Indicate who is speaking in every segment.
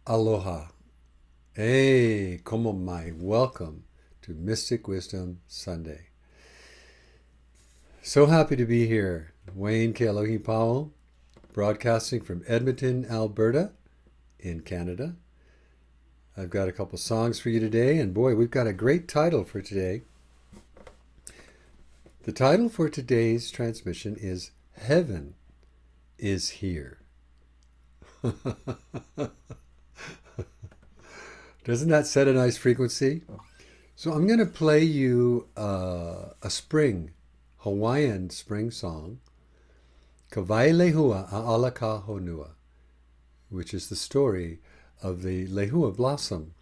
Speaker 1: Aloha. Hey, como mai. Welcome to Mystic Wisdom Sunday. So happy to be here. Wayne Kealohi Powell, broadcasting from Edmonton, Alberta, in Canada. I've got a couple songs for you today, and boy, we've got a great title for today. The title for today's transmission is Heaven is Here. Doesn't that set a nice frequency? So I'm going to play you a Hawaiian spring song, Kawai lehua a'alaka honua, which is the story of the lehua blossom,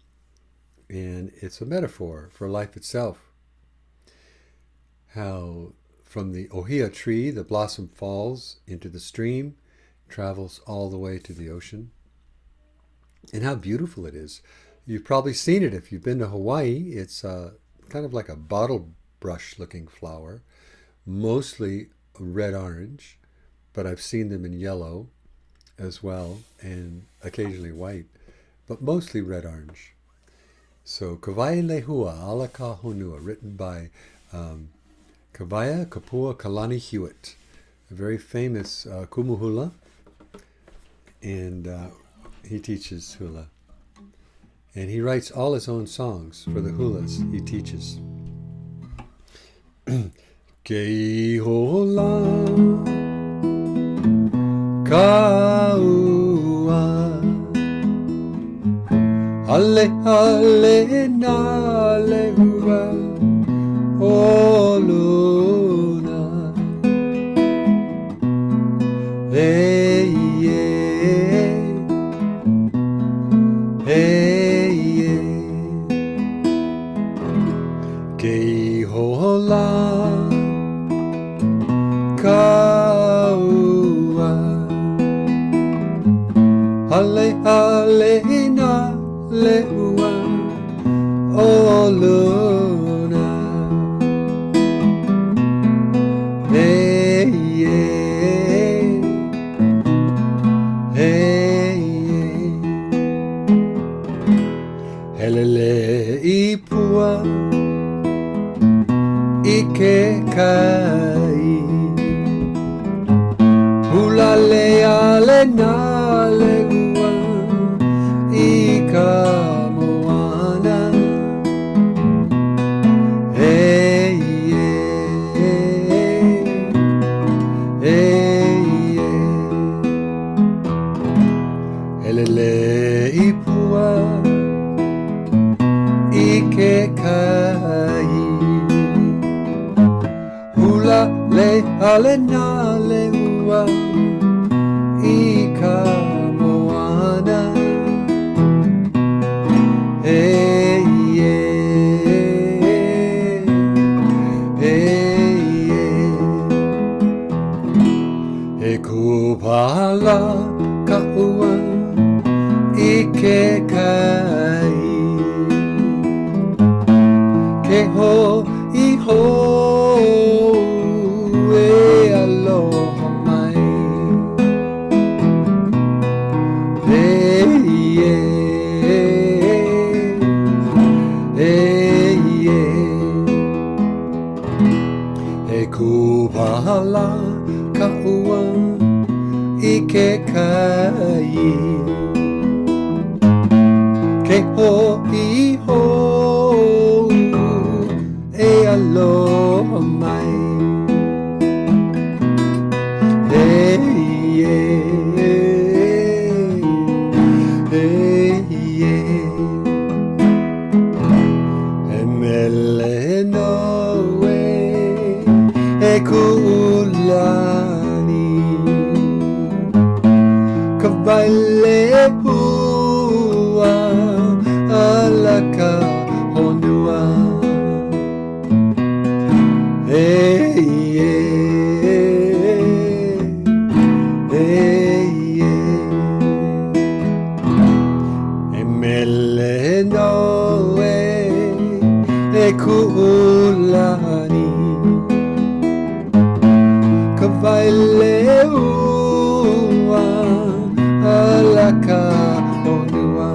Speaker 1: and it's a metaphor for life itself. How from the ohia tree the blossom falls into the stream, travels all the way to the ocean, and how beautiful it is. You've probably seen it if you've been to Hawaii. It's kind of like a bottle brush looking flower, mostly red-orange, but I've seen them in yellow as well, and occasionally white, but mostly red-orange. So Kawai lehua a'alaka honua, written by Kawaya Kapua Kalani Hewitt, a very famous kumu hula, and he teaches hula. And he writes all his own songs for the hulas he teaches. Kei hola kaua ale ale na lehua oluna hey hey Kei hola kaua hale hale na lehua o luna hey hey helele ipua Ike kai hula le ale na lehua ika moana hey hey helele ipua ike kai le ale na lehua ika moana hey hey he kupala kaua ike kai ke ho I ho aloha mai hey hey he kupala kaua ike kai ke ho I ho aloha mai hey e mele no e kulani kawai lehua a'alaka honua hey mele no e kulani kawai lehua alaka honua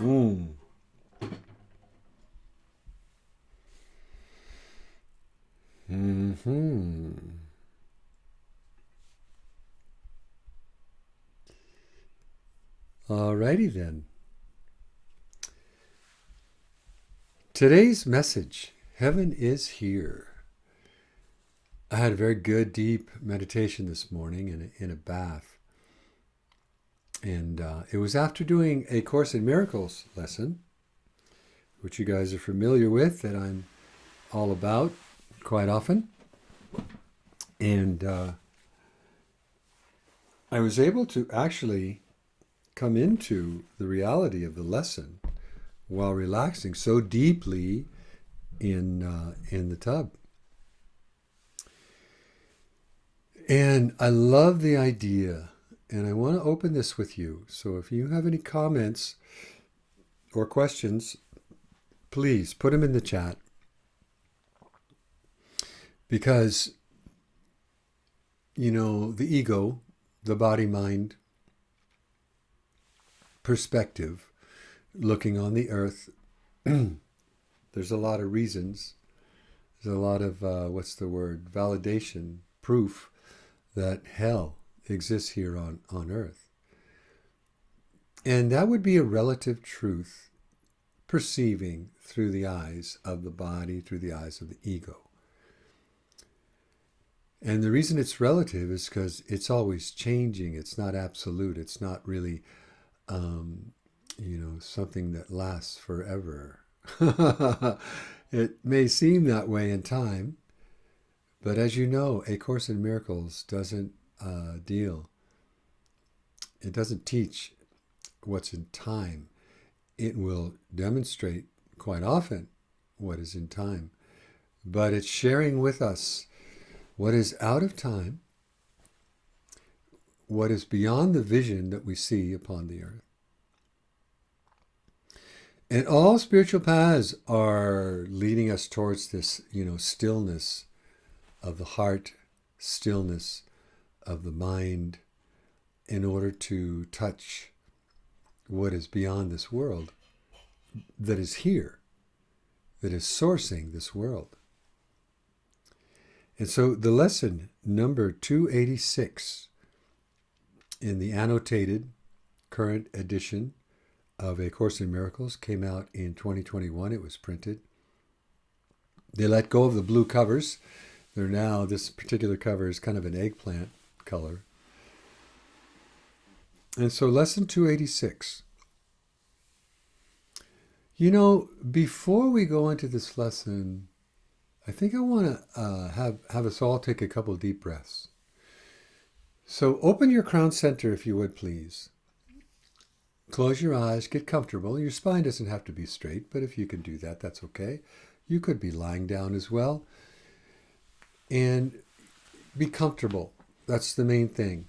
Speaker 1: Mm. Mm-hmm. Alrighty then. Today's message, heaven is here. I had a very good, deep meditation this morning in a bath. And it was after doing a Course in Miracles lesson, which you guys are familiar with, that I'm all about quite often. And I was able to actually come into the reality of the lesson while relaxing so deeply in the tub. And I love the idea, and I want to open this with you. So if you have any comments or questions, please put them in the chat. Because, the ego, the body-mind perspective, looking on the earth, there's a lot of reasons. There's a lot of, validation, proof that hell exists here on earth. And that would be a relative truth, perceiving through the eyes of the body, through the eyes of the ego. And the reason it's relative is because it's always changing. It's not absolute. It's not really, something that lasts forever. It may seem that way in time, but as you know, A Course in Miracles doesn't it doesn't teach what's in time. It will demonstrate quite often what is in time, but it's sharing with us what is out of time, what is beyond the vision that we see upon the earth. And all spiritual paths are leading us towards this, stillness of the heart, stillness of the mind, in order to touch what is beyond this world, that is here, that is sourcing this world. And so the lesson number 286 in the annotated current edition of A Course in Miracles came out in 2021. It was printed. They let go of the blue covers. This particular cover is kind of an eggplant color. And so lesson 286. Before we go into this lesson, I think I want to have us all take a couple deep breaths. So open your crown center, if you would, please. Close your eyes, get comfortable. Your spine doesn't have to be straight, but if you can do that, that's okay. You could be lying down as well. And be comfortable. That's the main thing.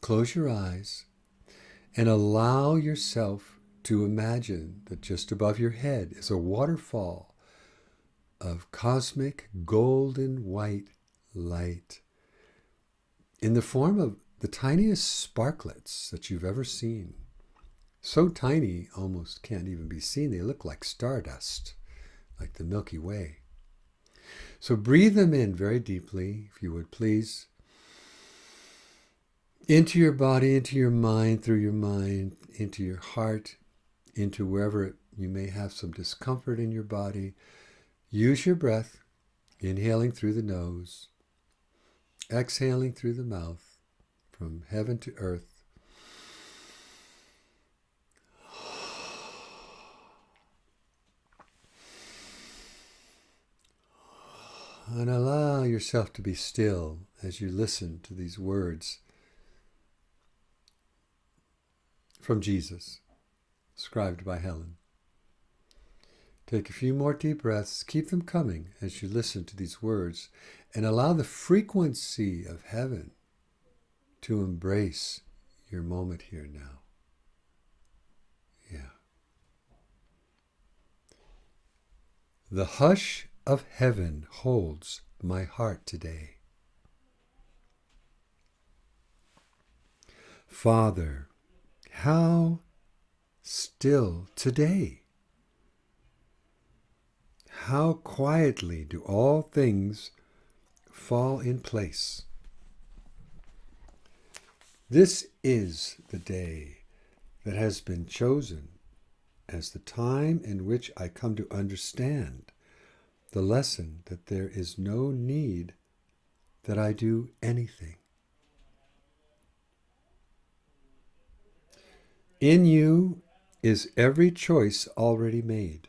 Speaker 1: Close your eyes and allow yourself to imagine that just above your head is a waterfall of cosmic golden white light in the form of the tiniest sparklets that you've ever seen. So tiny, almost can't even be seen. They look like stardust, like the Milky Way. So breathe them in very deeply, if you would please. Into your body, into your mind, through your mind, into your heart, into wherever you may have some discomfort in your body. Use your breath, inhaling through the nose, exhaling through the mouth, from heaven to earth. And allow yourself to be still as you listen to these words from Jesus, scribed by Helen. Take a few more deep breaths. Keep them coming as you listen to these words, and allow the frequency of heaven to embrace your moment here now. Yeah. The hush of heaven holds my heart today. Father, how still today. How quietly do all things fall in place. This is the day that has been chosen as the time in which I come to understand the lesson that there is no need that I do anything. In you is every choice already made.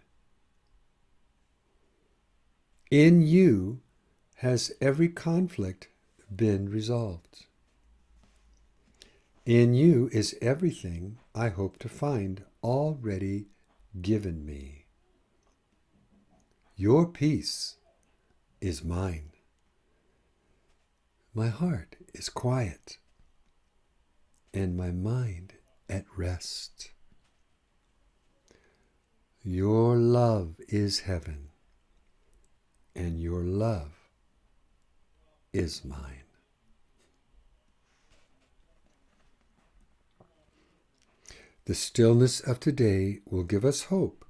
Speaker 1: In you has every conflict been resolved. In you is everything I hope to find already given me. Your peace is mine. My heart is quiet and my mind at rest. Your love is heaven, and your love is mine. The stillness of today will give us hope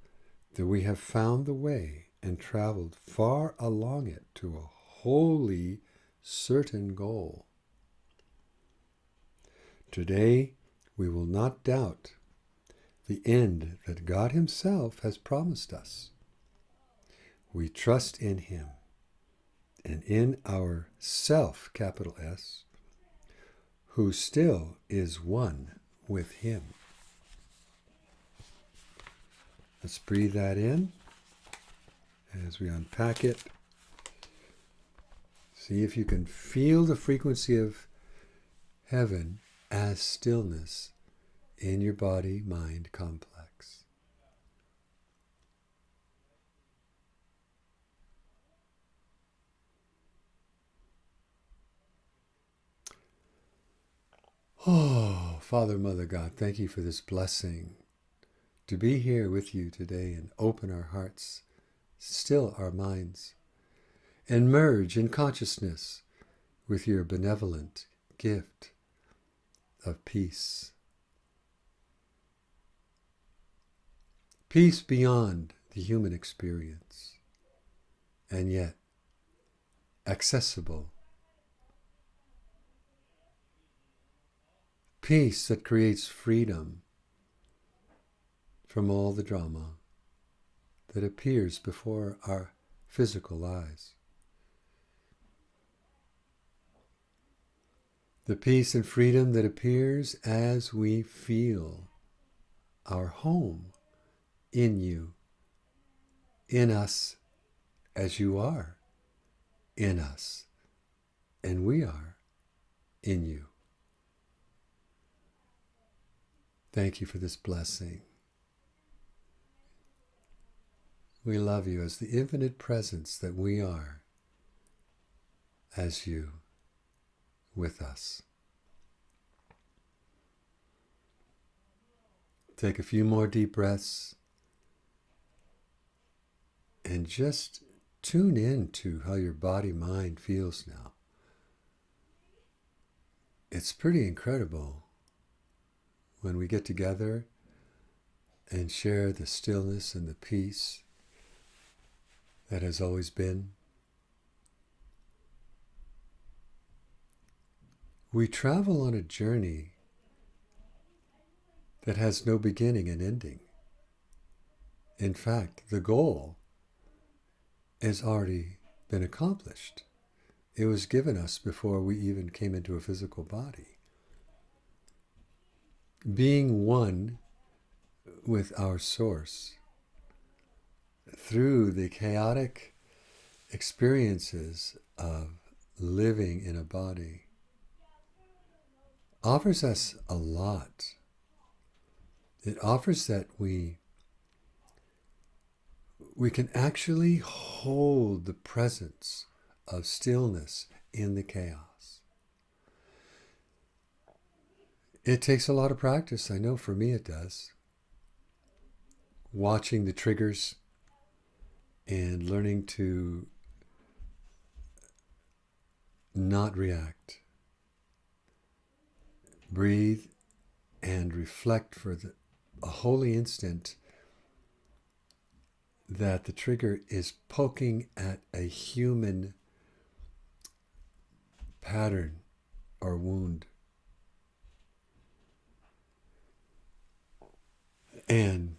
Speaker 1: that we have found the way and traveled far along it to a wholly certain goal. Today we will not doubt the end that God Himself has promised us. We trust in Him and in our self, capital S, who still is one with Him. Let's breathe that in as we unpack it. See if you can feel the frequency of heaven as stillness in your body-mind complex. Oh, Father, Mother God, thank you for this blessing to be here with you today and open our hearts, still our minds, and merge in consciousness with your benevolent gift of peace. Peace beyond the human experience, and yet accessible. Peace that creates freedom from all the drama that appears before our physical eyes. The peace and freedom that appears as we feel our home in you, in us, as you are in us, and we are in you. Thank you for this blessing. We love you as the infinite presence that we are, as you with us. Take a few more deep breaths and just tune in to how your body-mind feels now. It's pretty incredible when we get together and share the stillness and the peace that has always been. We travel on a journey that has no beginning and ending. In fact, the goal has already been accomplished. It was given us before we even came into a physical body. Being one with our source through the chaotic experiences of living in a body offers us a lot. It offers that we can actually hold the presence of stillness in the chaos. It takes a lot of practice. I know for me it does. Watching the triggers and learning to not react. Breathe and reflect for a holy instant that the trigger is poking at a human pattern or wound. And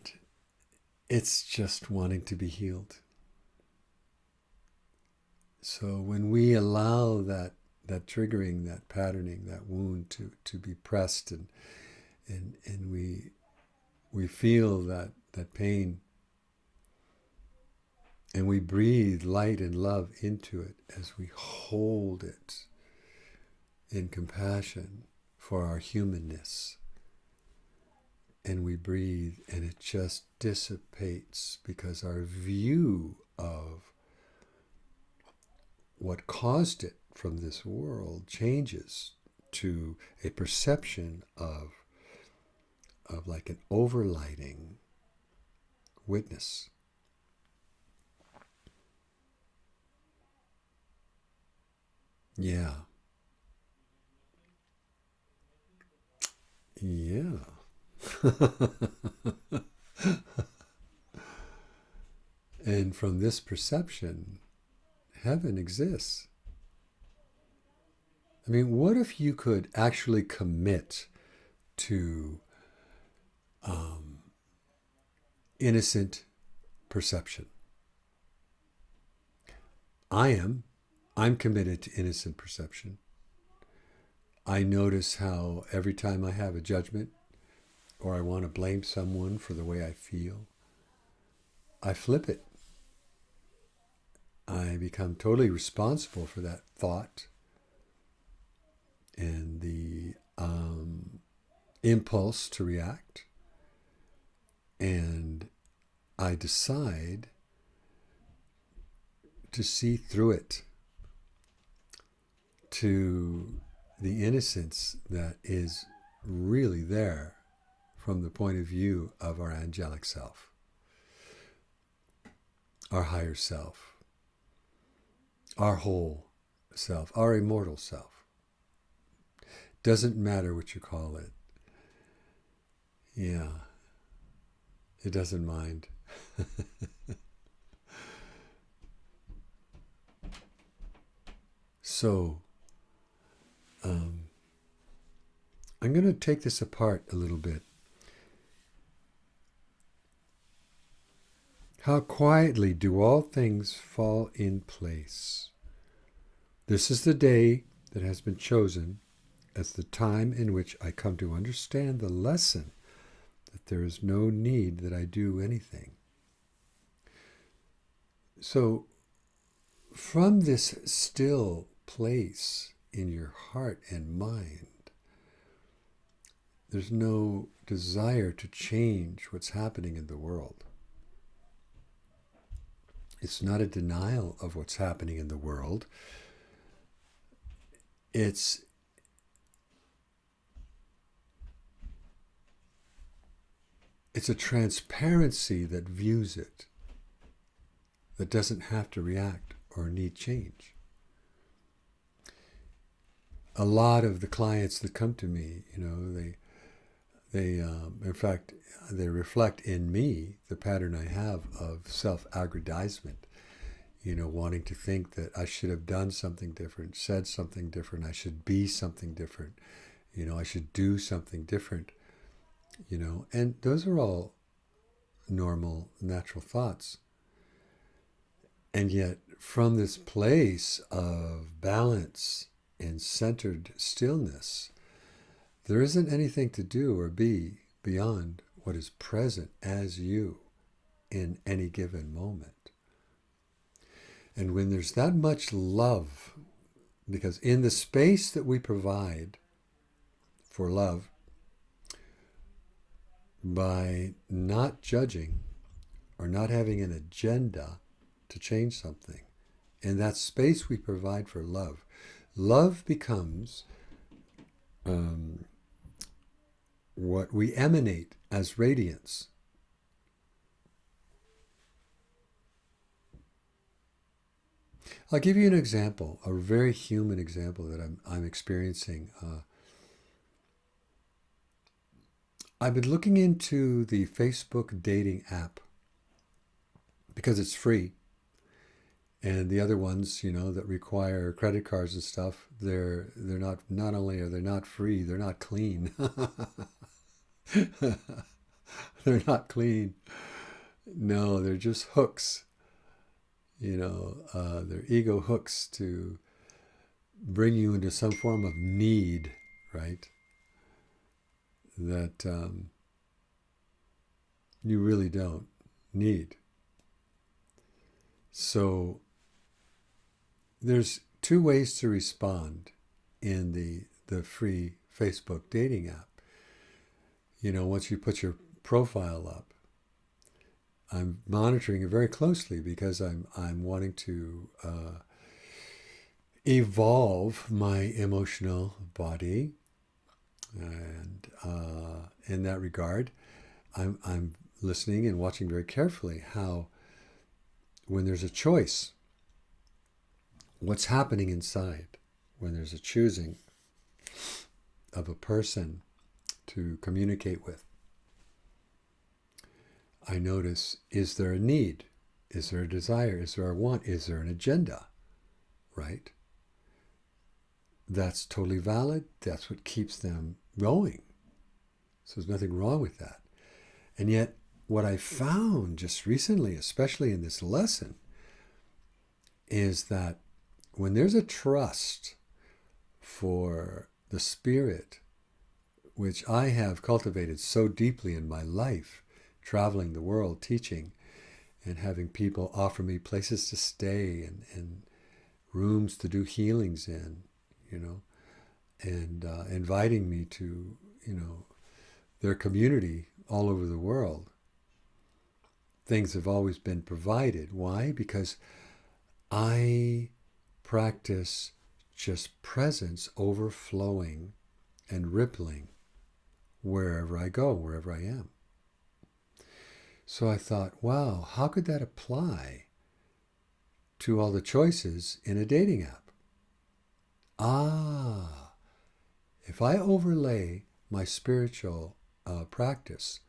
Speaker 1: it's just wanting to be healed. So when we allow that triggering, that patterning, that wound to be pressed, and we feel that pain, and we breathe light and love into it as we hold it in compassion for our humanness. And we breathe, and it just dissipates, because our view of what caused it from this world changes to a perception of like an overlighting witness. Yeah. Yeah. And from this perception, heaven exists. I mean, what if you could actually commit to innocent perception? I'm committed to innocent perception. I notice how every time I have a judgment, or I want to blame someone for the way I feel, I flip it. I become totally responsible for that thought and the impulse to react. And I decide to see through it, to the innocence that is really there from the point of view of our angelic self, our higher self, our whole self, our immortal self. Doesn't matter what you call it. Yeah, it doesn't mind. So, I'm going to take this apart a little bit. How quietly do all things fall in place. This is the day that has been chosen as the time in which I come to understand the lesson that there is no need that I do anything. So, from this still place in your heart and mind, there's no desire to change what's happening in the world. It's not a denial of what's happening in the world. It's a transparency that views it, that doesn't have to react or need change. A lot of the clients that come to me, they in fact, they reflect in me the pattern I have of self-aggrandizement, wanting to think that I should have done something different, said something different, I should be something different, I should do something different, and those are all normal, natural thoughts. And yet, from this place of balance and centered stillness, there isn't anything to do or be beyond what is present as you in any given moment. And when there's that much love, because in the space that we provide for love, by not judging or not having an agenda to change something, in that space we provide for love, love becomes what we emanate as radiance. I'll give you an example, a very human example that I'm experiencing. I've been looking into the Facebook dating app because it's free. And the other ones, that require credit cards and stuff, they're not only are they not free, they're not clean. They're not clean. No, they're just hooks. They're ego hooks to bring you into some form of need, right? That you really don't need. So there's two ways to respond in the free Facebook dating app. Once you put your profile up, I'm monitoring it very closely because I'm wanting to evolve my emotional body, and in that regard, I'm listening and watching very carefully how, when there's a choice, what's happening inside when there's a choosing of a person to communicate with. I notice, is there a need? Is there a desire? Is there a want? Is there an agenda? Right? That's totally valid. That's what keeps them going. So there's nothing wrong with that. And yet, what I found just recently, especially in this lesson, is that when there's a trust for the spirit, which I have cultivated so deeply in my life, traveling the world, teaching, and having people offer me places to stay and rooms to do healings in, and inviting me to, their community all over the world. Things have always been provided. Why? Because I practice just presence overflowing and rippling wherever I go, wherever I am. So I thought, wow, how could that apply to all the choices in a dating app? If I overlay my spiritual practice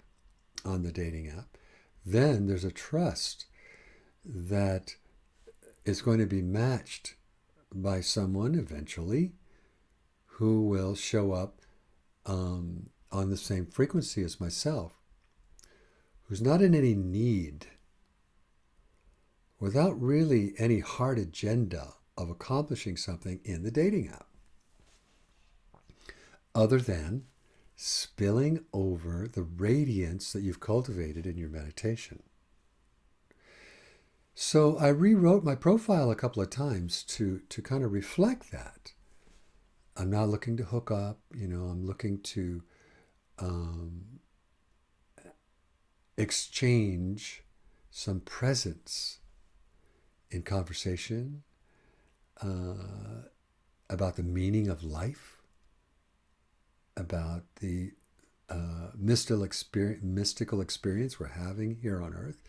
Speaker 1: on the dating app, then there's a trust that is going to be matched by someone eventually who will show up on the same frequency as myself, who's not in any need, without really any hard agenda of accomplishing something in the dating app, other than spilling over the radiance that you've cultivated in your meditation. So I rewrote my profile a couple of times to kind of reflect that. I'm not looking to hook up, I'm looking to exchange some presence in conversation about the meaning of life, about the mystical experience we're having here on earth.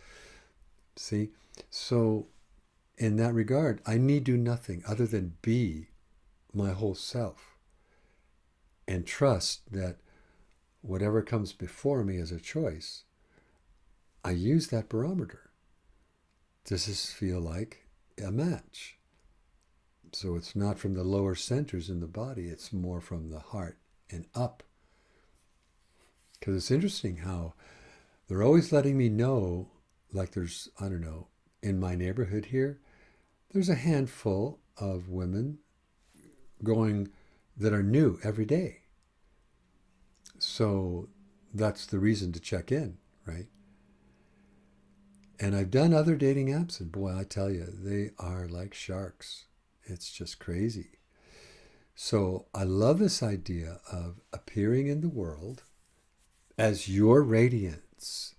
Speaker 1: See, so in that regard, I need do nothing other than be my whole self and trust that whatever comes before me as a choice, I use that barometer. Does this feel like a match? So it's not from the lower centers in the body, it's more from the heart and up. Because it's interesting how they're always letting me know, like there's, I don't know, in my neighborhood here, there's a handful of women going that are new every day. So that's the reason to check in, right? And I've done other dating apps, and boy, I tell you, they are like sharks. It's just crazy. So I love this idea of appearing in the world as your radiance,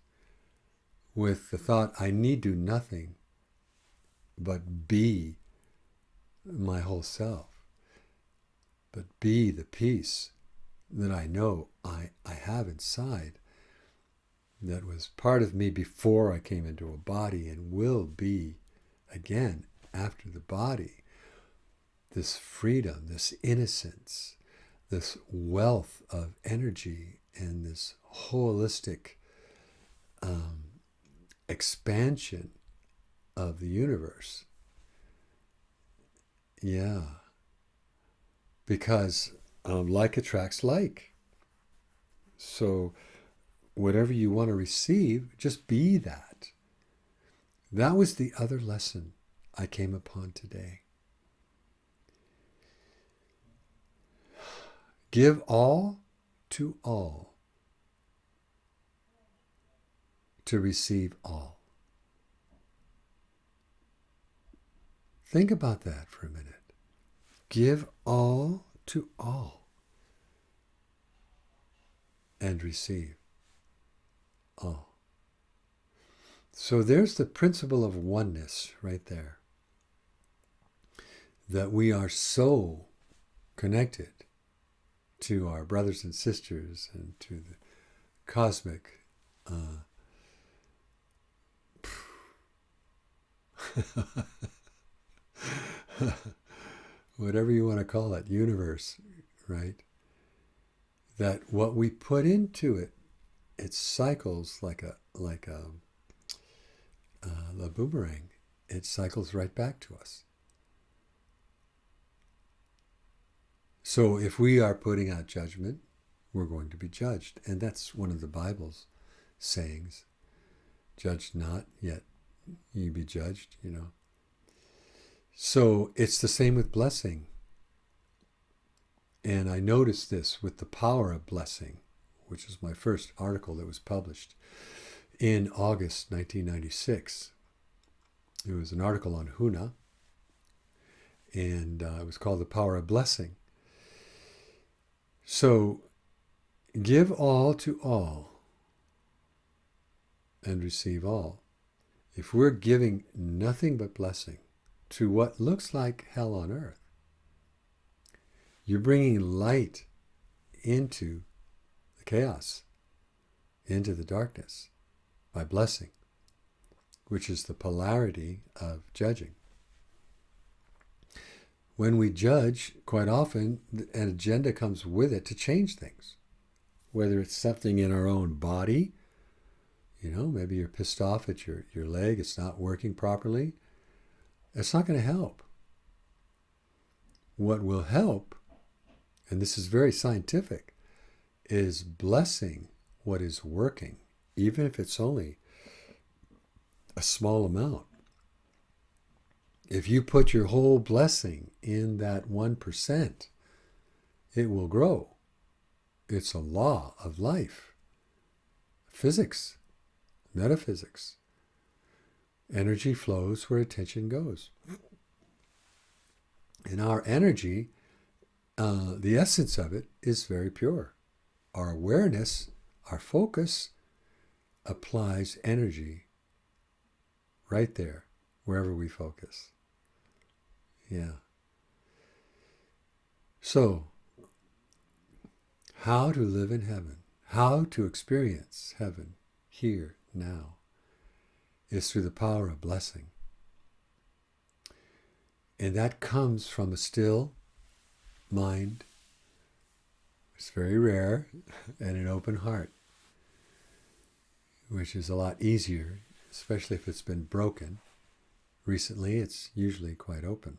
Speaker 1: with the thought, I need do nothing but be my whole self, but be the peace that I know I have inside, that was part of me before I came into a body and will be again after the body. This freedom, this innocence, this wealth of energy, and this holistic expansion of the universe. Yeah. Because like attracts like. So whatever you want to receive, just be that. That was the other lesson I came upon today. Give all to all to receive all. Think about that for a minute. Give all to all and receive all. So there's the principle of oneness right there. That we are so connected to our brothers and sisters and to the cosmic whatever you want to call it, universe, right? That what we put into it, it cycles like a boomerang. It cycles right back to us. So if we are putting out judgment, we're going to be judged. And that's one of the Bible's sayings. Judge not, yet ye be judged, you know. So it's the same with blessing. And I noticed this with the power of blessing, which is my first article that was published in August 1996. It was an article on Huna, and it was called The Power of Blessing. So, give all to all and receive all. If we're giving nothing but blessing to what looks like hell on earth, you're bringing light into the chaos, into the darkness by blessing, which is the polarity of judging. When we judge, quite often, an agenda comes with it to change things. Whether it's something in our own body, you know, maybe you're pissed off at your leg, it's not working properly. It's not going to help. What will help, and this is very scientific, is blessing what is working, even if it's only a small amount. If you put your whole blessing in that 1%, it will grow. It's a law of life. Physics, metaphysics. Energy flows where attention goes. And our energy, the essence of it is very pure. Our awareness, our focus, applies energy right there, wherever we focus. Yeah. So, how to live in heaven, how to experience heaven here, now, is through the power of blessing. And that comes from a still mind. It's very rare, and an open heart, which is a lot easier, especially if it's been broken. Recently, it's usually quite open.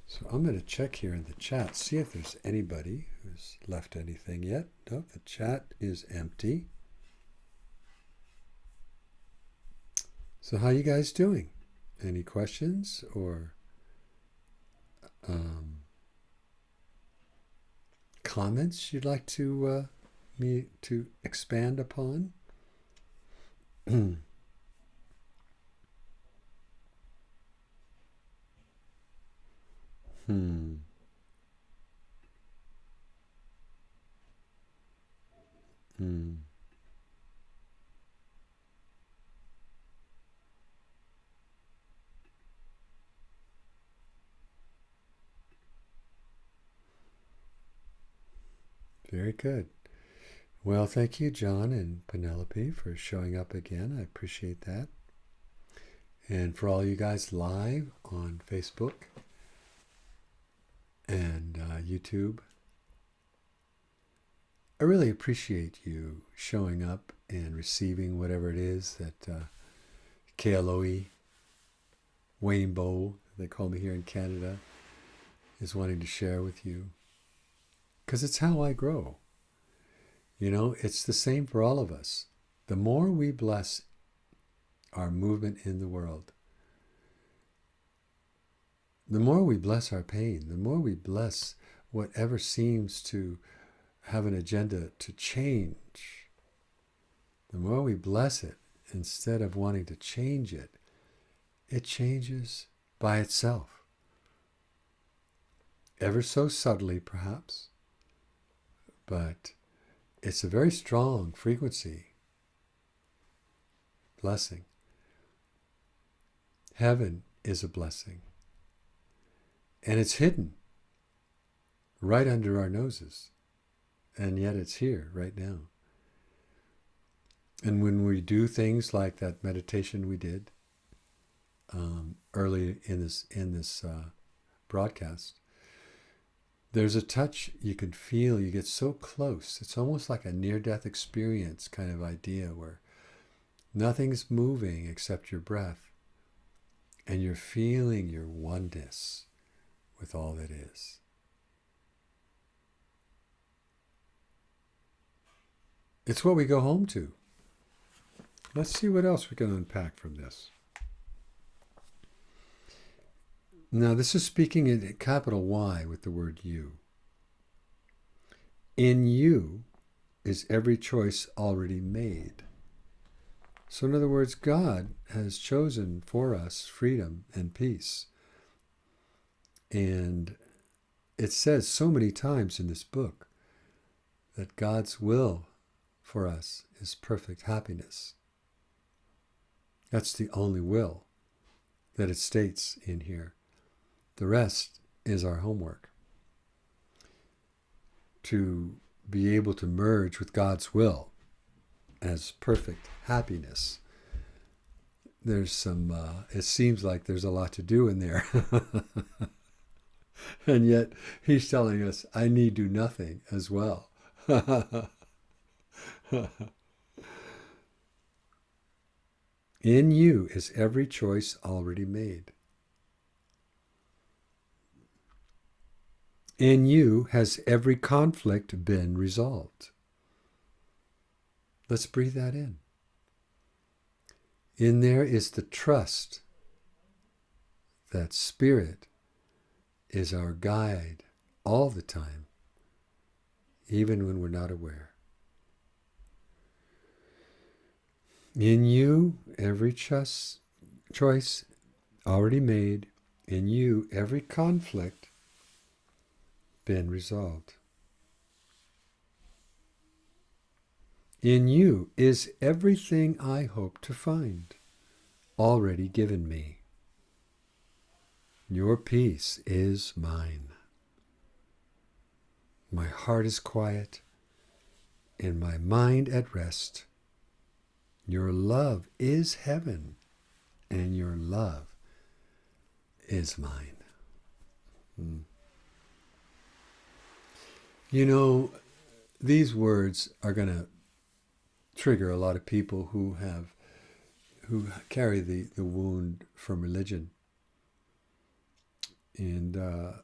Speaker 1: So I'm going to check here in the chat, see if there's anybody who's left anything yet. No, the chat is empty. So how are you guys doing? Any questions or comments you'd like to me to expand upon? Very good. Well, thank you, John and Penelope, for showing up again. I appreciate that. And for all you guys live on Facebook and YouTube, I really appreciate you showing up and receiving whatever it is that Kealohi, Rainbow, they call me here in Canada, is wanting to share with you. Because it's how I grow. You know, it's the same for all of us. The more we bless our movement in the world, the more we bless our pain, the more we bless whatever seems to have an agenda to change, the more we bless it instead of wanting to change it, it changes by itself. Ever so subtly, perhaps, but it's a very strong frequency. Blessing. Heaven is a blessing. And it's hidden right under our noses. And yet it's here right now. And when we do things like that meditation we did early in this broadcast, there's a touch you can feel. You get so close. It's almost like a near-death experience kind of idea where nothing's moving except your breath. And you're feeling your oneness with all that is. It's what we go home to. Let's see what else we can unpack from this. Now, this is speaking in capital Y with the word you. In you is every choice already made. So in other words, God has chosen for us freedom and peace. And it says so many times in this book that God's will for us is perfect happiness. That's the only will that it states in here. The rest is our homework. To be able to merge with God's will as perfect happiness. There's some, it seems like there's a lot to do in there. And yet he's telling us, I need do nothing as well. In you is every choice already made. In you has every conflict been resolved. Let's breathe that in. In there is the trust that Spirit is our guide all the time, even when we're not aware. In you, every choice already made. In you, every conflict been resolved. In you is everything I hope to find, already given me. Your peace is mine. My heart is quiet, and my mind at rest. Your love is heaven, and your love is mine. You know, these words are going to trigger a lot of people who carry the wound from religion. And a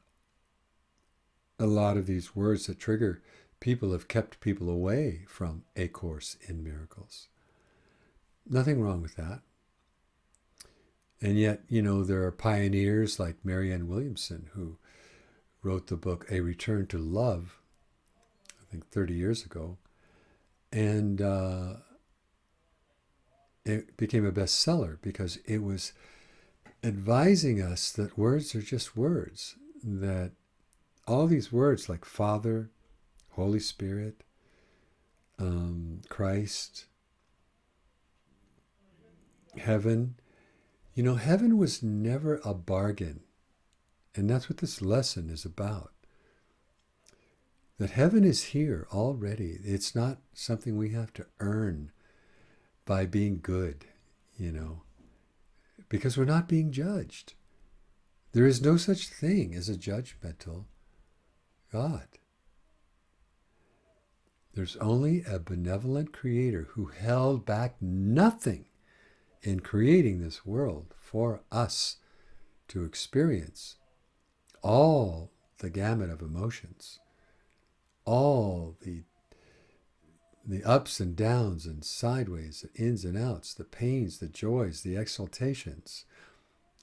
Speaker 1: lot of these words that trigger people have kept people away from A Course in Miracles. Nothing wrong with that. And yet, you know, there are pioneers like Marianne Williamson who wrote the book A Return to Love, I think 30 years ago. And it became a bestseller because it was advising us that words are just words, that all these words like Father, Holy Spirit, Christ, heaven, you know, heaven was never a bargain. And that's what this lesson is about. That heaven is here already. It's not something we have to earn by being good, you know, because we're not being judged. There is no such thing as a judgmental God. There's only a benevolent creator who held back nothing in creating this world for us to experience all the gamut of emotions, all the ups and downs and sideways, the ins and outs, the pains, the joys, the exaltations,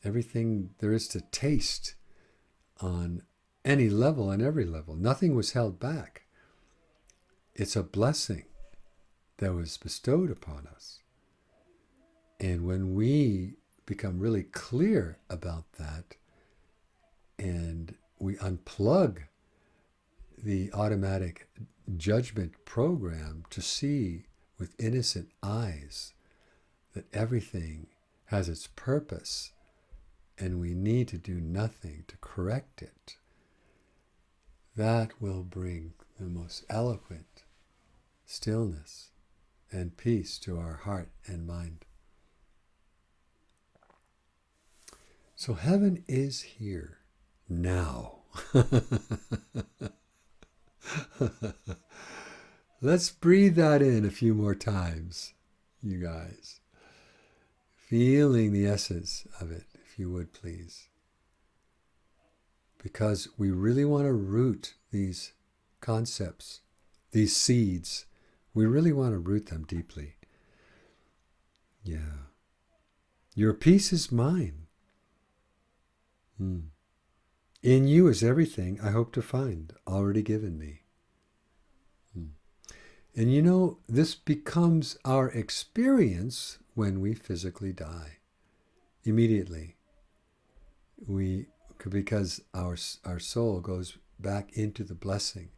Speaker 1: everything there is to taste on any level and every level. Nothing was held back. It's a blessing that was bestowed upon us. And when we become really clear about that and we unplug the automatic judgment program to see with innocent eyes that everything has its purpose and we need to do nothing to correct it, that will bring the most eloquent stillness and peace to our heart and mind. So heaven is here now. Let's breathe that in a few more times, you guys. Feeling the essence of it, if you would please. Because we really want to root these concepts, these seeds. We really want to root them deeply. Yeah. Your peace is mine. In you is everything I hope to find, already given me. And you know, this becomes our experience when we physically die. Immediately. Because our soul goes back into the blessing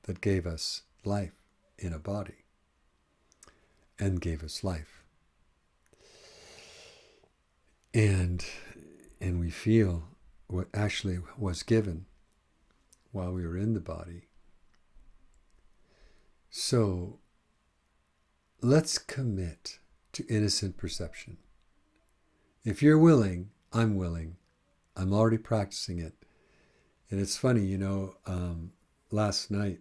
Speaker 1: that gave us life in a body and gave us life. And we feel what actually was given while we were in the body. So let's commit to innocent perception. If you're willing, I'm willing. I'm already practicing it. And it's funny, you know, last night,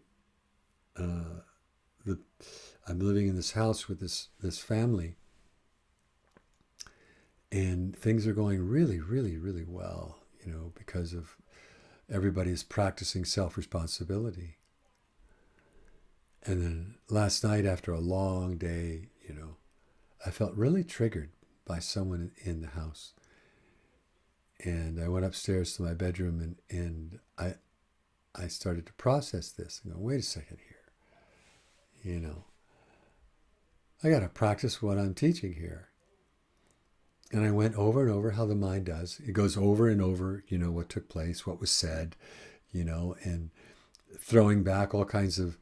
Speaker 1: I'm living in this house with this family, and things are going really, really, really well, you know, because of everybody is practicing self-responsibility. And then last night, after a long day, you know, I felt really triggered by someone in the house. And I went upstairs to my bedroom and I started to process this and go, wait a second here. You know, I got to practice what I'm teaching here. And I went over and over how the mind does. It goes over and over, you know, what took place, what was said, you know, and throwing back all kinds of,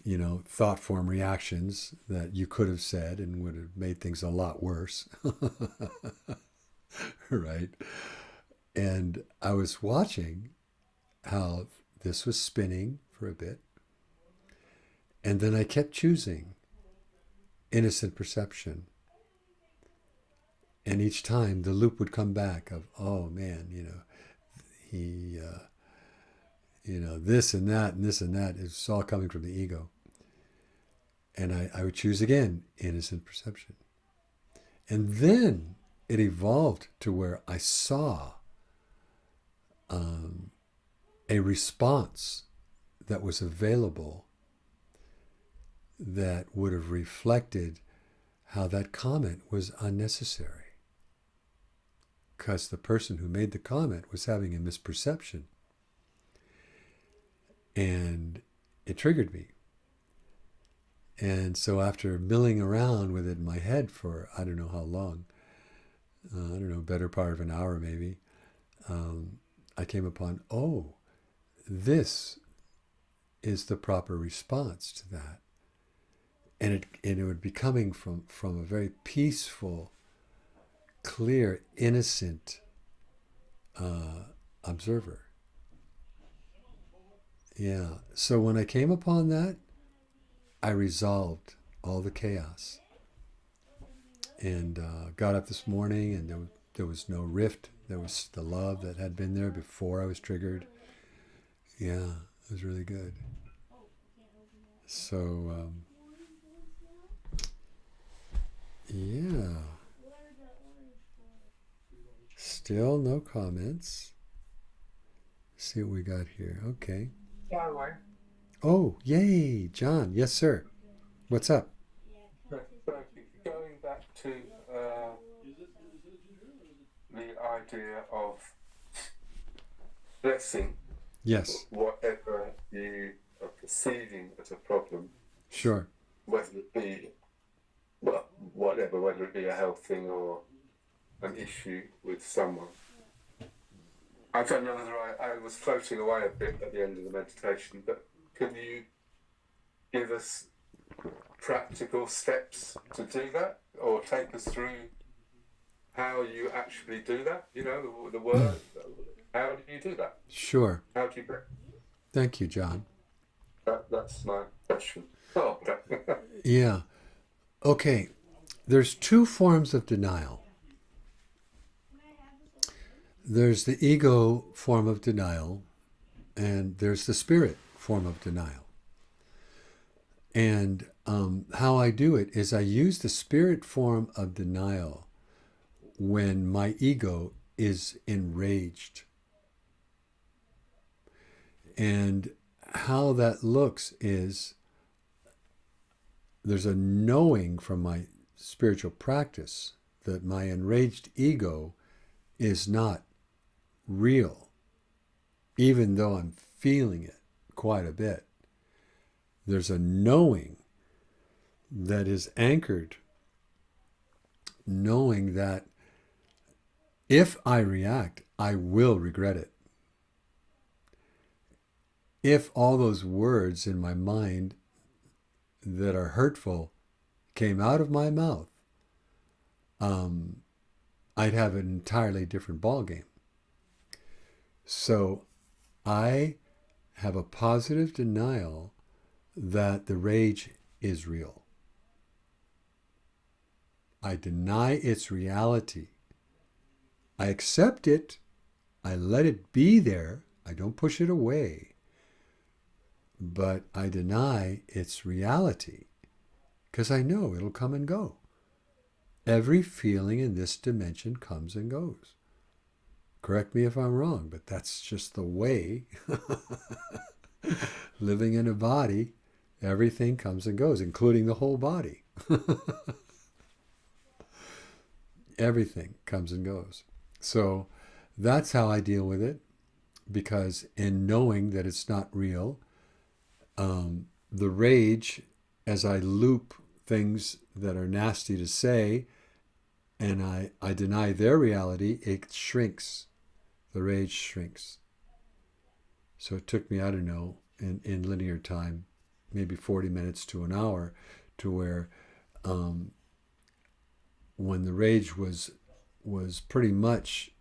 Speaker 1: you know, thought form reactions that you could have said and would have made things a lot worse. Right? And I was watching how this was spinning for a bit. And then I kept choosing innocent perception. And each time the loop would come back of, oh man, you know, he, you know, this and that and this and that. It's all coming from the ego. And I would choose again, innocent perception. And then it evolved to where I saw a response that was available that would have reflected how that comment was unnecessary. Because the person who made the comment was having a misperception. And it triggered me. And so after milling around with it in my head for I don't know how long, better part of an hour maybe, I came upon, oh, this is the proper response to that. And it would be coming from a very peaceful, clear, innocent observer. Yeah. So when I came upon that, I resolved all the chaos. And got up this morning, and there was no rift. There was the love that had been there before I was triggered. Yeah, it was really good. So, yeah. Still no comments. See what we got here. Okay. Oh, yay, John. Yes, sir. What's up?
Speaker 2: So, going back to the idea of blessing,
Speaker 1: Yes,
Speaker 2: whatever you are perceiving as a problem,
Speaker 1: sure.
Speaker 2: whether it be, well, whatever, whether it be a health thing or an issue with someone. I don't know whether I was floating away a bit at the end of the meditation, but can you give us practical steps to do that, or take us through how you actually do that? You know, the word. How do you do that?
Speaker 1: Sure.
Speaker 2: How do you?
Speaker 1: Thank you, John.
Speaker 2: That's my question. Oh,
Speaker 1: Yeah. Okay. There's two forms of denial. There's the ego form of denial, and there's the spirit form of denial. And how I do it is I use the spirit form of denial when my ego is enraged. And how that looks is there's a knowing from my spiritual practice that my enraged ego is not real, even though I'm feeling it quite a bit. There's a knowing that is anchored, knowing that if I react, I will regret it. If all those words in my mind that are hurtful came out of my mouth, I'd have an entirely different ballgame. So I have a positive denial that the rage is real. I deny its reality. I accept it. I let it be there. I don't push it away. But I deny its reality because I know it'll come and go. Every feeling in this dimension comes and goes. Correct me if I'm wrong, but that's just the way. Living in a body, everything comes and goes, including the whole body. Everything comes and goes. So that's how I deal with it, because in knowing that it's not real, the rage, as I loop things that are nasty to say, and I deny their reality, it shrinks. The rage shrinks. So it took me, I don't know, in linear time, maybe 40 minutes to an hour, to where when the rage was pretty much,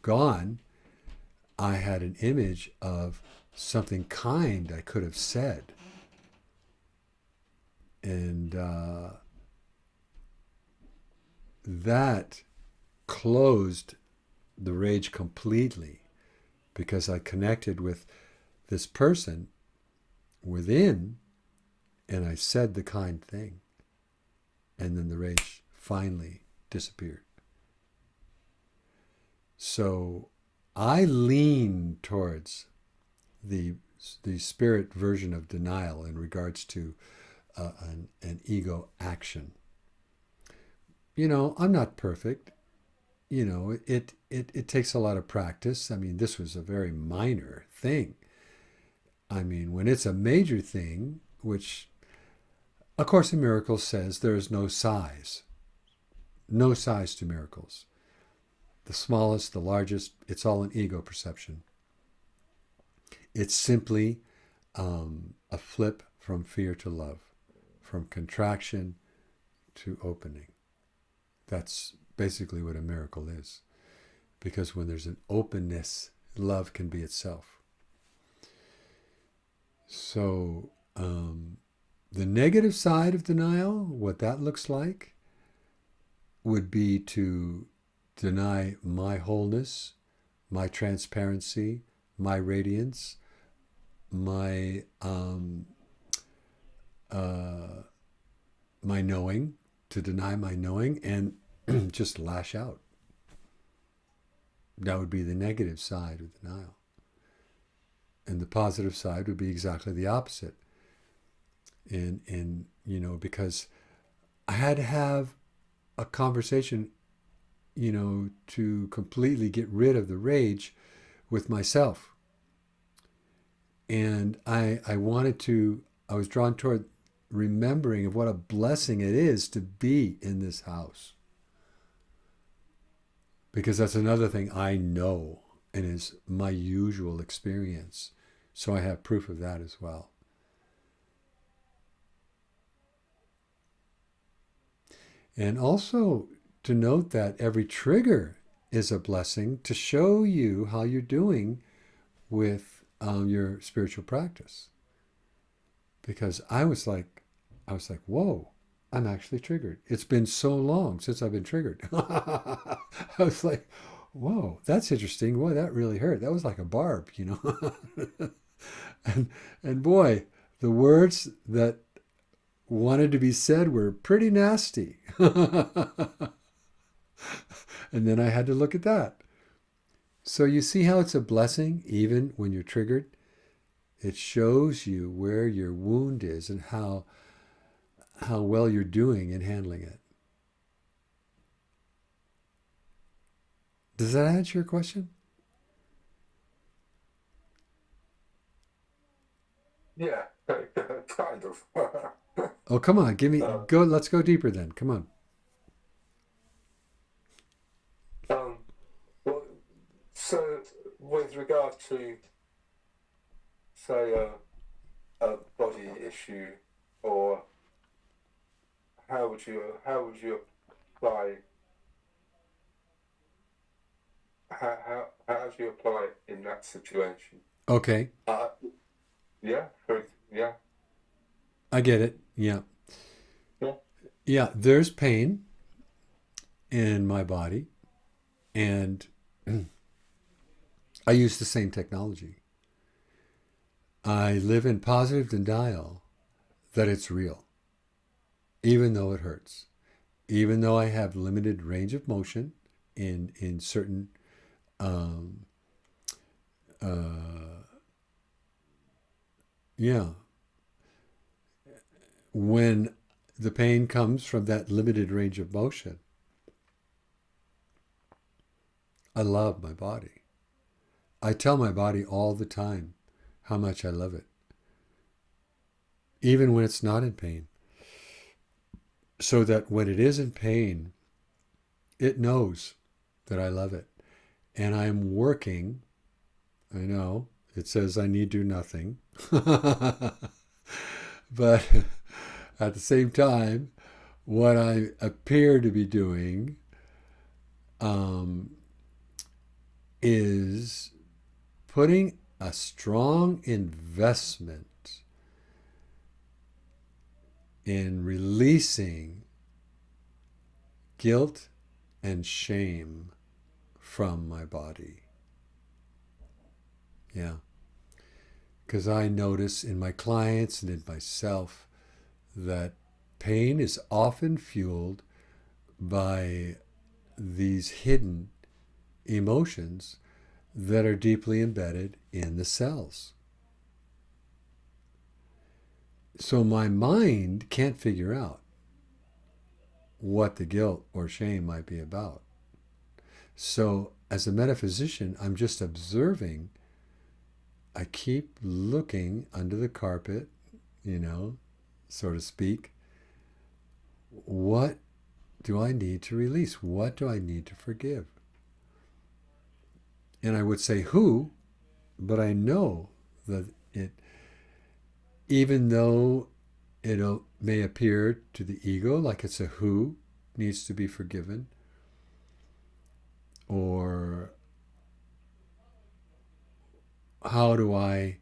Speaker 1: gone, I had an image of something kind I could have said. And that closed the rage completely, because I connected with this person within and I said the kind thing. And then the rage finally disappeared. So I lean towards the spirit version of denial in regards to an ego action. I'm not perfect. It takes a lot of practice. I mean, this was a very minor thing. I mean, when it's a major thing, which A Course in Miracles says there is no size to miracles. The smallest, the largest, it's all an ego perception. It's simply a flip from fear to love, from contraction to opening. That's basically what a miracle is. Because when there's an openness, love can be itself. So the negative side of denial, what that looks like, would be to deny my wholeness, my transparency, my radiance, my my knowing, to deny my knowing, and just lash out. That would be the negative side of denial. And the positive side would be exactly the opposite. And because I had to have a conversation, to completely get rid of the rage with myself. And I was drawn toward remembering of what a blessing it is to be in this house. Because that's another thing I know and is my usual experience. So I have proof of that as well. And also to note that every trigger is a blessing to show you how you're doing with your spiritual practice. Because I was like, whoa, I'm actually triggered. It's been so long since I've been triggered. I was like, whoa, that's interesting. Boy, that really hurt. That was like a barb, and boy, the words that wanted to be said were pretty nasty. And then I had to look at that. So you see how it's a blessing even when you're triggered? It shows you where your wound is and how well you're doing in handling it. Does that answer your question?
Speaker 2: Yeah, kind of.
Speaker 1: Oh, come on, go. Let's go deeper then. Come on.
Speaker 2: um, well, so with regard to, say, a body issue, or how would you apply how do you apply it in that situation?
Speaker 1: Okay,
Speaker 2: Uh, yeah, yeah,
Speaker 1: I get it. Yeah,
Speaker 2: yeah,
Speaker 1: yeah. There's pain in my body, and I use the same technology. I live in positive denial that it's real, even though it hurts, even though I have limited range of motion in certain um, uh, yeah. When the pain comes from that limited range of motion, I love my body. I tell my body all the time how much I love it, even when it's not in pain. So that when it is in pain, it knows that I love it. And I'm working, I know, it says I need do nothing. But at the same time, what I appear to be doing um, is putting a strong investment in releasing guilt and shame from my body. Yeah. Because I notice in my clients and in myself that pain is often fueled by these hidden emotions that are deeply embedded in the cells. So my mind can't figure out what the guilt or shame might be about. So as a metaphysician, I'm just observing. I keep looking under the carpet, so to speak. What do I need to release? What do I need to forgive? And I would say who, but I know that even though it may appear to the ego like it's a who needs to be forgiven, or how do I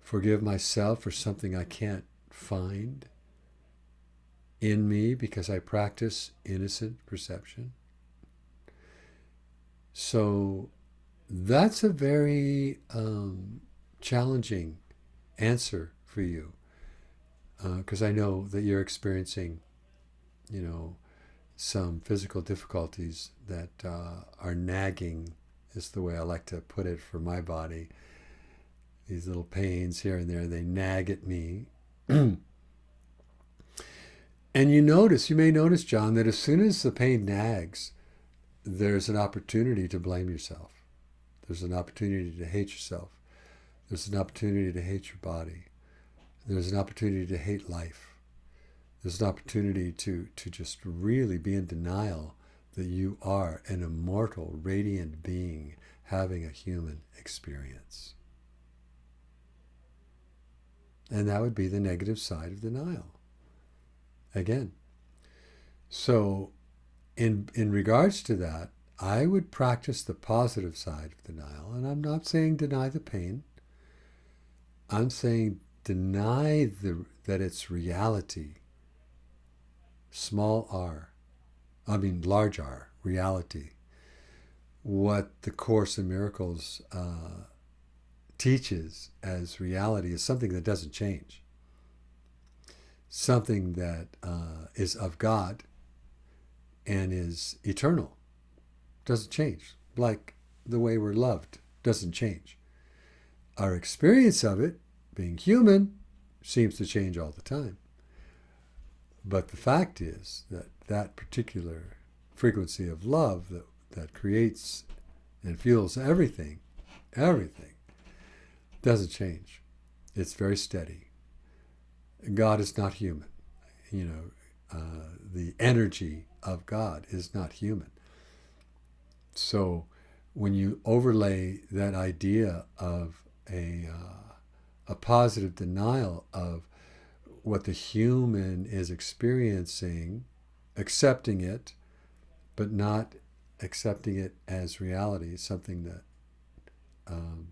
Speaker 1: forgive myself for something I can't find in me because I practice innocent perception. So that's a very challenging answer for you, because I know that you're experiencing, some physical difficulties that are nagging, is the way I like to put it for my body. These little pains here and there, they nag at me. And you may notice, John, that as soon as the pain nags, there's an opportunity to blame yourself. There's an opportunity to hate yourself. There's an opportunity to hate your body. There's an opportunity to hate life. There's an opportunity to just really be in denial that you are an immortal, radiant being having a human experience. And that would be the negative side of denial. Again. So, in regards to that, I would practice the positive side of denial. And I'm not saying deny the pain. I'm saying deny that it's reality. Large R, reality. What the Course in Miracles teaches as reality is something that doesn't change. Something that is of God and is eternal. Doesn't change. Like the way we're loved doesn't change. Our experience of it, being human, seems to change all the time. But the fact is that particular frequency of love that creates and fuels everything, doesn't change. It's very steady. God is not human. The energy of God is not human. So when you overlay that idea of a positive denial of what the human is experiencing, accepting it, but not accepting it as reality, something that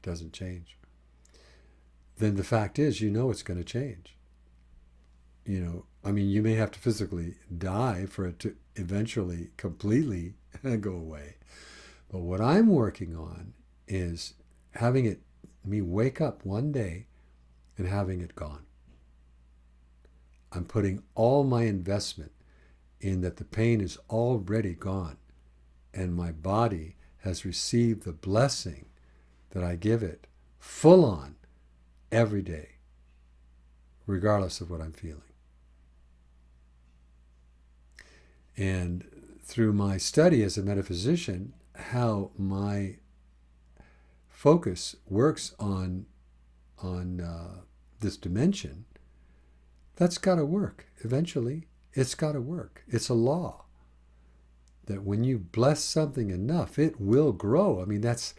Speaker 1: doesn't change, then the fact is, it's going to change. You may have to physically die for it to eventually completely go away. But what I'm working on is having me wake up one day and having it gone. I'm putting all my investment in that the pain is already gone and my body has received the blessing that I give it full on every day, regardless of what I'm feeling. And through my study as a metaphysician, how my focus works on this dimension, that's got to work. Eventually, it's got to work. It's a law that when you bless something enough, it will grow. That's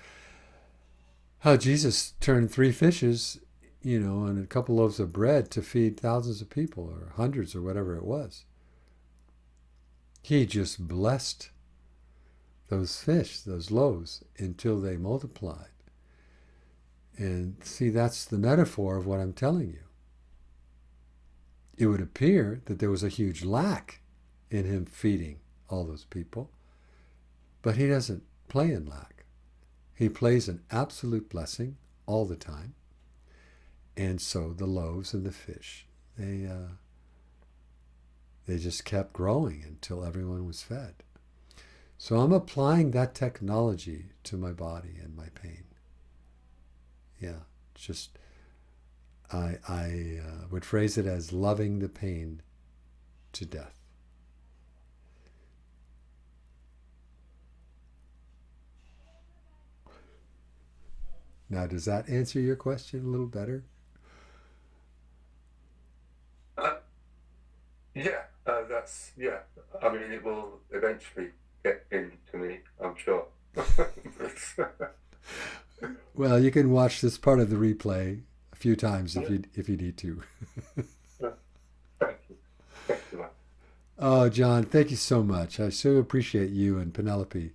Speaker 1: how Jesus turned 3 fishes, and a couple loaves of bread to feed thousands of people, or hundreds, or whatever it was. He just blessed those fish, those loaves, until they multiplied. And see, that's the metaphor of what I'm telling you. It would appear that there was a huge lack in him feeding all those people, but he doesn't play in lack. He plays in absolute blessing all the time. And so the loaves and the fish, they just kept growing until everyone was fed. So I'm applying that technology to my body and my pain. Yeah, just I would phrase it as loving the pain to death. Now, does that answer your question a little better?
Speaker 2: Yeah, it will eventually get into me, I'm sure.
Speaker 1: Well, you can watch this part of the replay a few times if you need to.
Speaker 2: Thank you. Thank you.
Speaker 1: Oh, John, thank you so much. I so appreciate you and Penelope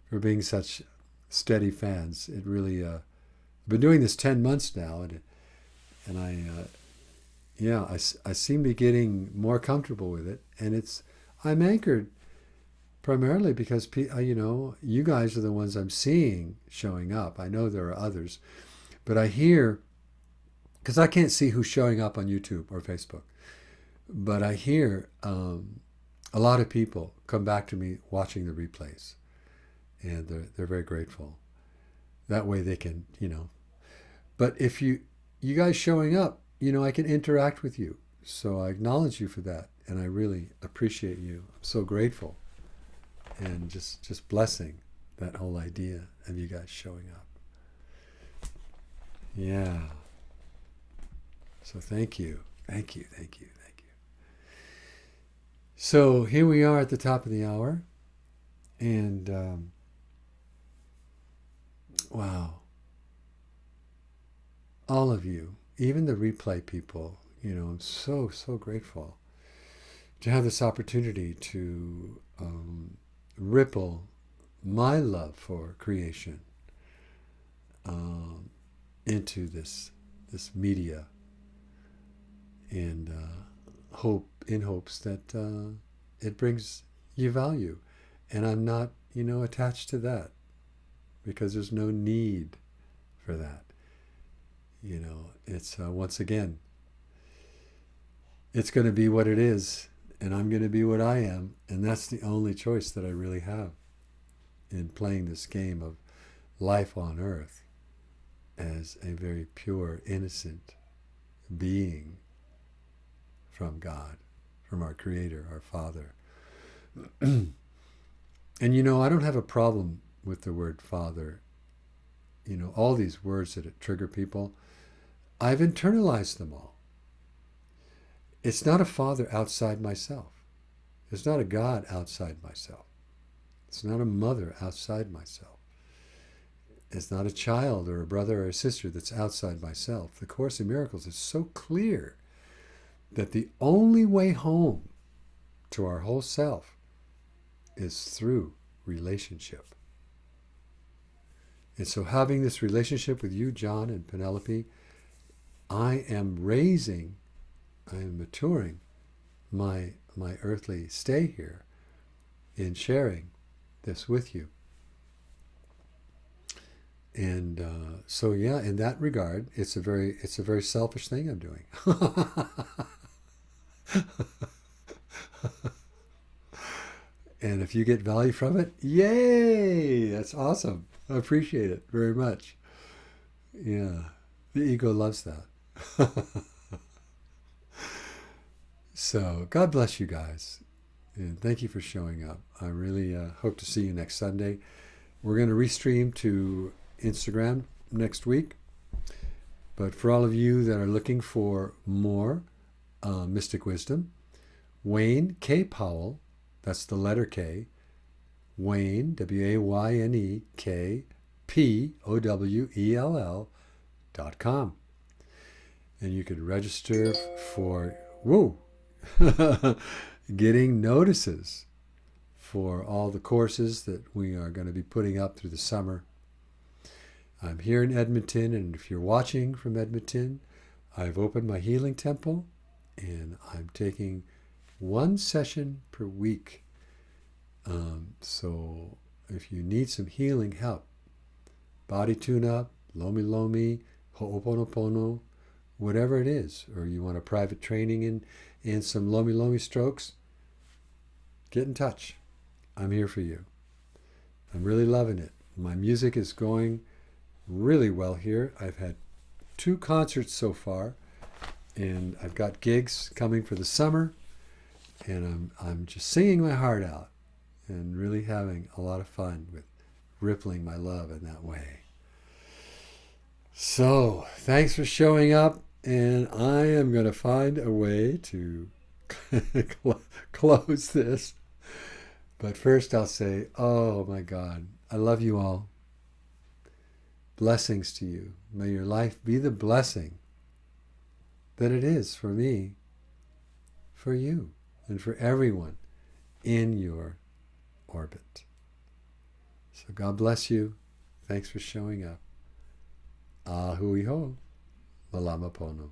Speaker 1: for being such steady fans. It really, I've been doing this 10 months now, and I seem to be getting more comfortable with it, and I'm anchored primarily because you guys are the ones I'm seeing showing up. I know there are others, but I hear because I can't see who's showing up on YouTube or Facebook, but I hear a lot of people come back to me watching the replays, and they're very grateful. That way they can, But if you guys showing up, I can interact with you. So I acknowledge you for that, and I really appreciate you. I'm so grateful, and just blessing that whole idea of you guys showing up. Yeah. So thank you. Thank you. Thank you. Thank you. So here we are at the top of the hour. And wow. All of you, even the replay people, I'm so, so grateful to have this opportunity to ripple my love for creation into this media, and hopes that it brings you value. And I'm not, attached to that, because there's no need for that. It's once again, it's going to be what it is, and I'm going to be what I am, and that's the only choice that I really have in playing this game of life on earth as a very pure, innocent being from God, from our Creator, our Father. And I don't have a problem with the word Father. All these words that trigger people, I've internalized them all. It's not a Father outside myself. It's not a God outside myself. It's not a mother outside myself. It's not a child or a brother or a sister that's outside myself. The Course in Miracles is so clear that the only way home to our whole self is through relationship. And so having this relationship with you, John and Penelope, I am maturing my earthly stay here in sharing this with you. And so yeah, in that regard, it's a very selfish thing I'm doing. And if you get value from it, yay! That's awesome. I appreciate it very much. Yeah, the ego loves that. So God bless you guys, and thank you for showing up. I really hope to see you next Sunday. We're going to restream to Instagram next week. But for all of you that are looking for more mystic wisdom, Wayne K. Powell, that's the letter K, Wayne, WAYNE, K, POWELL.com. And you could register for, getting notices for all the courses that we are going to be putting up through the summer. I'm here in Edmonton, and if you're watching from Edmonton, I've opened my healing temple, and I'm taking one session per week. So if you need some healing help, body tune-up, lomi, ho'oponopono, whatever it is, or you want a private training in some lomi strokes, get in touch. I'm here for you. I'm really loving it. My music is going really well here. I've had 2 concerts so far, and I've got gigs coming for the summer, and I'm just singing my heart out and really having a lot of fun with rippling my love in that way. So thanks for showing up, and I am going to find a way to close this. But first I'll say, oh my God, I love you all. Blessings to you. May your life be the blessing that it is for me, for you, and for everyone in your orbit. So God bless you. Thanks for showing up. Ahui ho. Malama pono.